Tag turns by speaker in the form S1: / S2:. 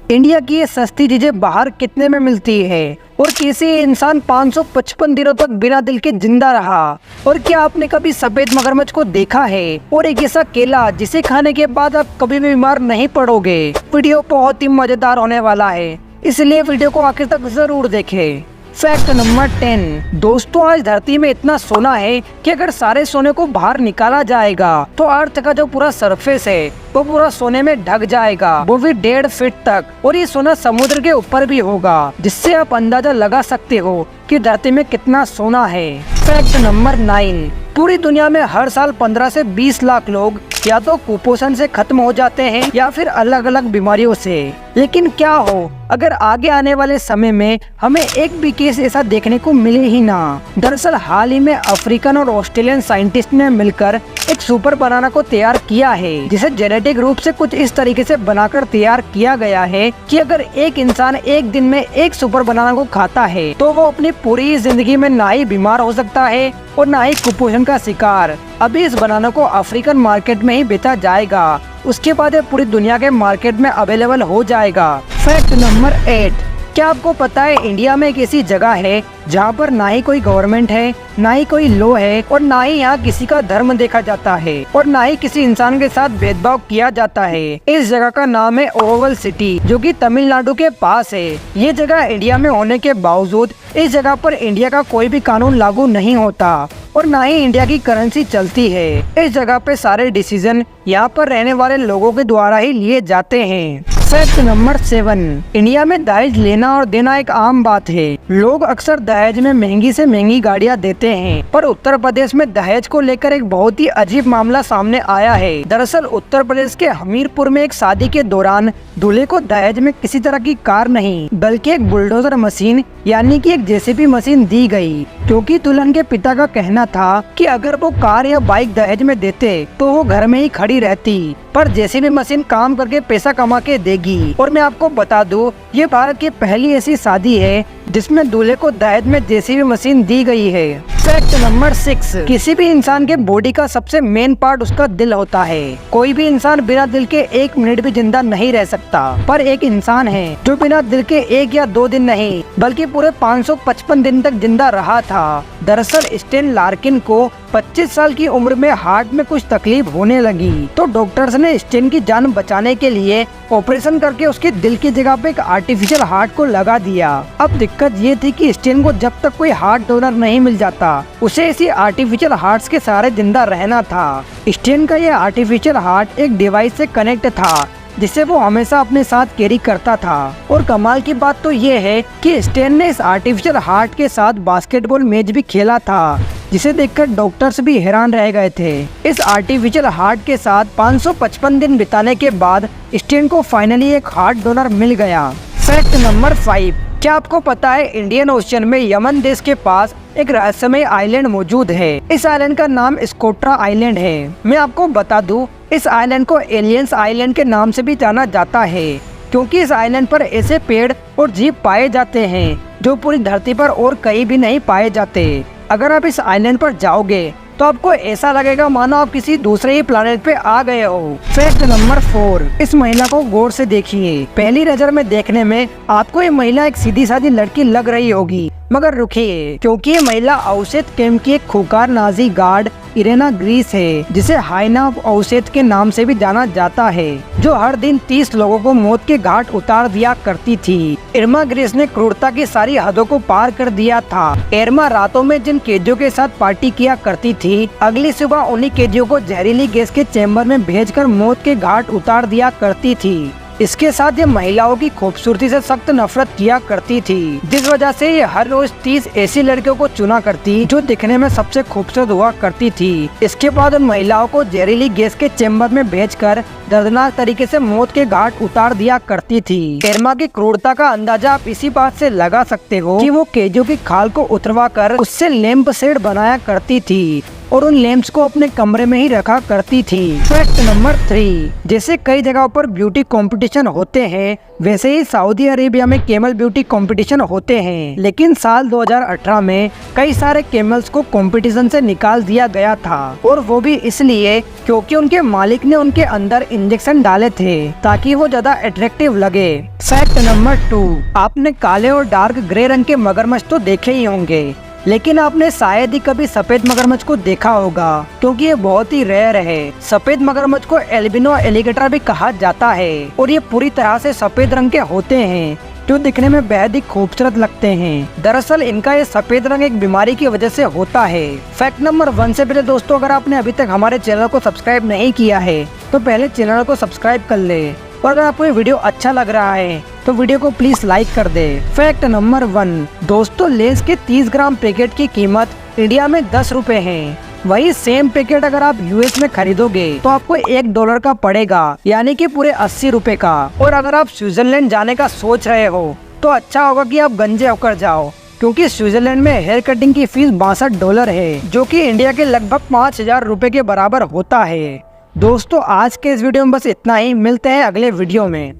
S1: India की ये सस्ती चीजें बाहर कितने में मिलती है और कैसे इंसान 555 दिनों तक बिना दिल के जिंदा रहा। और क्या आपने कभी सफेद मगरमच्छ को देखा है और एक ऐसा केला जिसे खाने के बाद आप कभी भी बीमार नहीं पड़ोगे। वीडियो बहुत ही मजेदार होने वाला है, इसलिए वीडियो को आखिर तक जरूर देखें। Fact number 10। दोस्तों, आज धरती में इतना सोना है कि अगर सारे सोने को बाहर निकाला जाएगा तो अर्थ का जो पूरा सरफेस है वो पूरा सोने में ढक जाएगा, वो भी 1.5 फीट तक। और ये सोना समुद्र के ऊपर भी होगा, जिससे आप अंदाजा लगा सकते हो कि धरती में कितना सोना है। Fact number 9। पूरी दुनिया में हर साल 15 से 20 लाख लोग या तो कुपोषण से खत्म हो जाते हैं या फिर अलग अलग बीमारियों से। लेकिन क्या हो अगर आगे आने वाले समय में हमें एक भी केस ऐसा देखने को मिले ही ना। दरअसल हाल ही में अफ्रीकन और ऑस्ट्रेलियन साइंटिस्ट ने मिलकर एक सुपर बनाना को तैयार किया है, जिसे जेनेटिक रूप से कुछ इस तरीके से बनाकर तैयार किया गया है कि अगर एक इंसान एक दिन में एक सुपर बनाना को खाता है तो वो अपनी पूरी जिंदगी में ना ही बीमार हो सकता है और ना ही कुपोषण का शिकार। अभी इस बनाना को अफ्रीकन मार्केट में ही बेचा जाएगा, उसके बाद ये पूरी दुनिया के मार्केट में अवेलेबल हो जाएगा। Fact number 8। क्या आपको पता है इंडिया में एक ऐसी जगह है जहाँ पर ना ही कोई गवर्नमेंट है, ना ही कोई लॉ है और ना ही यहाँ किसी का धर्म देखा जाता है और ना ही किसी इंसान के साथ भेदभाव किया जाता है। इस जगह का नाम है ओवल सिटी, जो कि तमिलनाडु के पास है। ये जगह इंडिया में होने के बावजूद इस जगह पर इंडिया का कोई भी कानून लागू नहीं होता और ना ही इंडिया की करेंसी चलती है। इस जगह पे सारे डिसीजन यहाँ पर रहने वाले लोगों के द्वारा ही लिए जाते हैं। Fact number 7। इंडिया में दहेज लेना और देना एक आम बात है। लोग अक्सर दहेज में महंगी से महंगी गाड़ियां देते हैं, पर उत्तर प्रदेश में दहेज को लेकर एक बहुत ही अजीब मामला सामने आया है। दरअसल उत्तर प्रदेश के हमीरपुर में एक शादी के दौरान दूल्हे को दहेज में किसी तरह की कार नहीं बल्कि एक बुलडोजर मशीन यानी कि एक जेसीबी मशीन दी गई, क्योंकि दुल्हन के पिता का कहना था कि अगर वो कार या बाइक दहेज में देते तो वो घर में ही खड़ी रहती, पर जेसीबी मशीन काम करके पैसा कमा के देगी। और मैं आपको बता दूं, ये भारत की पहली ऐसी शादी है जिसमें दूल्हे को दहेज में जेसीबी मशीन दी गई है। Fact number 6। किसी भी इंसान के बॉडी का सबसे मेन पार्ट उसका दिल होता है। कोई भी इंसान बिना दिल के 1 मिनट भी जिंदा नहीं रह सकता, पर एक इंसान है जो बिना दिल के 1 या 2 दिन नहीं बल्कि पूरे 555 दिन तक जिंदा रहा था। दरअसल स्टेन लार्किन को 25 साल की उम्र में हार्ट में कुछ तकलीफ होने लगी, तो डॉक्टर्स ने स्टेन की जान बचाने के लिए ऑपरेशन करके उसके दिल की जगह पे एक आर्टिफिशियल हार्ट को लगा दिया। अब दिक्कत ये थी कि स्टेन को जब तक कोई हार्ट डोनर नहीं मिल जाता उसे इसी आर्टिफिशियल हार्ट्स के सहारे जिंदा रहना था। स्टेन का ये आर्टिफिशियल हार्ट एक डिवाइस से कनेक्ट था जिसे वो हमेशा अपने साथ कैरी करता था। और कमाल की बात तो ये है कि स्टेन ने इस आर्टिफिशियल हार्ट के साथ बास्केटबॉल मैच भी खेला था, जिसे देखकर डॉक्टर्स भी हैरान रह गए थे। इस आर्टिफिशियल हार्ट के साथ 555 दिन बिताने के बाद स्टेन को फाइनली एक हार्ट डोनर मिल गया। Fact number 5। क्या आपको पता है इंडियन ओशन में यमन देश के पास एक रहस्यमय आइलैंड मौजूद है। इस आइलैंड का नाम स्कोट्रा आइलैंड है। मैं आपको बता दूं, इस आइलैंड को एलियंस आइलैंड के नाम से भी जाना जाता है, क्योंकि इस आइलैंड पर ऐसे पेड़ और जीव पाए जाते हैं जो पूरी धरती पर और कहीं भी नहीं पाए जाते। अगर आप इस आइलैंड पर जाओगे तो आपको ऐसा लगेगा मानो आप किसी दूसरे ही प्लेनेट पे आ गए हो। Fact number 4। इस महिला को गौर से देखिए। पहली नजर में देखने में आपको ये महिला एक सीधी सादी लड़की लग रही होगी, मगर रुकिए, क्योंकि ये महिला औसेत कैंप की एक खूंखार नाजी गार्ड इरेना ग्रीस है, जिसे हाइना ऑफ औसेत के नाम से भी जाना जाता है, जो हर दिन 30 लोगों को मौत के घाट उतार दिया करती थी। इरमा ग्रीस ने क्रूरता की सारी हदों को पार कर दिया था। इरमा रातों में जिन कैदियों के साथ पार्टी किया करती थी, अगली सुबह उन्हीं कैदियों को जहरीली गैस के चैम्बर में भेजकर मौत के घाट उतार दिया करती थी। इसके साथ ये महिलाओं की खूबसूरती से सख्त नफरत किया करती थी, जिस वजह से ये हर रोज 30 ऐसी लड़कियों को चुना करती जो दिखने में सबसे खूबसूरत हुआ करती थी। इसके बाद उन महिलाओं को जहरीली गैस के चैम्बर में भेजकर दर्दनाक तरीके से मौत के घाट उतार दिया करती थी। इरमा की क्रूरता का अंदाजा आप इसी बात से लगा सकते हो कि वो कैदियों की खाल को उतरवा कर उससे लैंप शेड बनाया करती थी और उन लैंप्स को अपने कमरे में ही रखा करती थी। Fact number 3। जैसे कई जगहों पर ब्यूटी कंपटीशन होते हैं, वैसे ही सऊदी अरेबिया में कैमल ब्यूटी कंपटीशन होते हैं, लेकिन साल 2018 में कई सारे कैमल्स को कंपटीशन से निकाल दिया गया था, और वो भी इसलिए क्योंकि उनके मालिक ने उनके अंदर इंजेक्शन डाले थे ताकि वो ज्यादा अट्रैक्टिव लगे। फैक्ट नंबर 2, आपने काले और डार्क ग्रे रंग के मगरमच्छ तो देखे ही होंगे, लेकिन आपने शायद ही कभी सफेद मगरमच्छ को देखा होगा, क्योंकि ये बहुत ही रेयर है। सफेद मगरमच्छ को एल्बिनो एलिगेटर भी कहा जाता है और ये पूरी तरह से सफेद रंग के होते हैं जो दिखने में बेहद ही खूबसूरत लगते हैं। दरअसल इनका ये सफेद रंग एक बीमारी की वजह से होता है। फैक्ट नंबर 1 से पहले दोस्तों, अगर आपने अभी तक हमारे चैनल को सब्सक्राइब नहीं किया है तो पहले चैनल को सब्सक्राइब कर ले, और अगर आपको ये वीडियो अच्छा लग रहा है तो वीडियो को प्लीज लाइक कर दे। फैक्ट नंबर 1, दोस्तों लेज के 30 ग्राम पैकेट की कीमत इंडिया में 10 रुपए है। वही सेम पैकेट अगर आप यूएस में खरीदोगे तो आपको $1 का पड़ेगा, यानी कि पूरे 80 रुपए का। और अगर आप स्विट्जरलैंड जाने का सोच रहे हो तो अच्छा होगा कि आप गंजे होकर जाओ, क्योंकि स्विट्जरलैंड में हेयर कटिंग की फीस $62 है, जो कि इंडिया के लगभग 5000 रुपए के बराबर होता है। दोस्तों आज के इस वीडियो में बस इतना ही, मिलते हैं अगले वीडियो में।